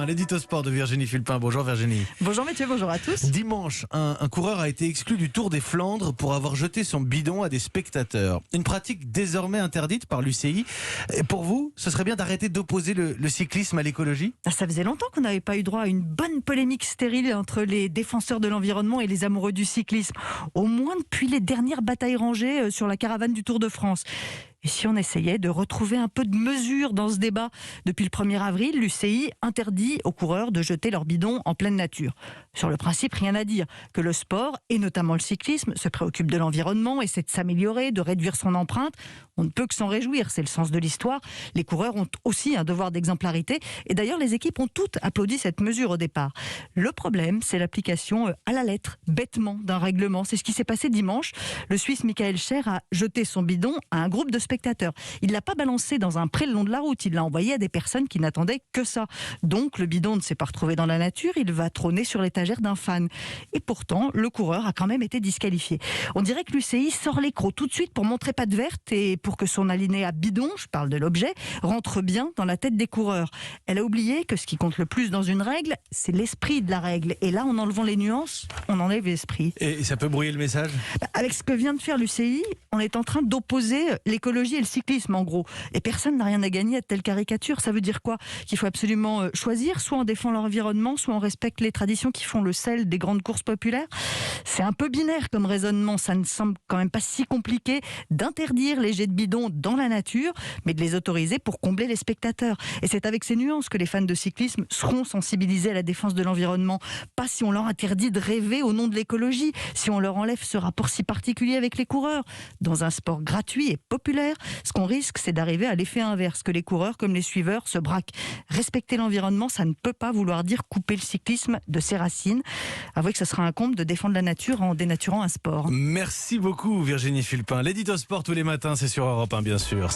l'édito sport de Virginie Fulpin. Bonjour Virginie. Bonjour Mathieu, bonjour à tous. Dimanche, un coureur a été exclu du Tour des Flandres pour avoir jeté son bidon à des spectateurs. Une pratique désormais interdite par l'UCI. Et pour vous, ce serait bien d'arrêter d'opposer le cyclisme à l'écologie ? Ça faisait longtemps qu'on n'avait pas eu droit à une bonne polémique stérile entre les défenseurs de l'environnement et les amoureux du cyclisme. Au moins depuis les dernières batailles rangées sur la caravane du Tour de France. Et si on essayait de retrouver un peu de mesure dans ce débat ? Depuis le 1er avril, l'UCI interdit aux coureurs de jeter leur bidon en pleine nature. Sur le principe, rien à dire. Que le sport, et notamment le cyclisme, se préoccupe de l'environnement, essaie de s'améliorer, de réduire son empreinte, on ne peut que s'en réjouir. C'est le sens de l'histoire. Les coureurs ont aussi un devoir d'exemplarité. Et d'ailleurs, les équipes ont toutes applaudi cette mesure au départ. Le problème, c'est l'application à la lettre, bêtement, d'un règlement. C'est ce qui s'est passé dimanche. Le Suisse Michael Scher a jeté son bidon à un groupe de spectateurs. Il ne l'a pas balancé dans un pré le long de la route, il l'a envoyé à des personnes qui n'attendaient que ça. Donc le bidon ne s'est pas retrouvé dans la nature, il va trôner sur l'étagère d'un fan. Et pourtant, le coureur a quand même été disqualifié. On dirait que l'UCI sort l'écrou tout de suite pour montrer patte verte et pour que son alinéa bidon, je parle de l'objet, rentre bien dans la tête des coureurs. Elle a oublié que ce qui compte le plus dans une règle, c'est l'esprit de la règle. Et là, en enlevant les nuances, on enlève l'esprit. Et ça peut brouiller le message ? Avec ce que vient de faire l'UCI, on est en train d'opposer l'écologie et le cyclisme en gros. Et personne n'a rien à gagner à de telles caricatures. Ça veut dire quoi ? Qu'il faut absolument choisir, soit on défend l'environnement, soit on respecte les traditions qui font le sel des grandes courses populaires. C'est un peu binaire comme raisonnement. Ça ne semble quand même pas si compliqué d'interdire les jets de bidon dans la nature, mais de les autoriser pour combler les spectateurs. Et c'est avec ces nuances que les fans de cyclisme seront sensibilisés à la défense de l'environnement. Pas si on leur interdit de rêver au nom de l'écologie, si on leur enlève ce rapport si particulier avec les coureurs. Dans un sport gratuit et populaire, ce qu'on risque, c'est d'arriver à l'effet inverse, que les coureurs comme les suiveurs se braquent. Respecter l'environnement, ça ne peut pas vouloir dire couper le cyclisme de ses racines. Avouez que ce sera un comble de défendre la nature en dénaturant un sport. Merci beaucoup Virginie Fulpin. L'édito sport tous les matins, c'est sur Europe 1 bien sûr.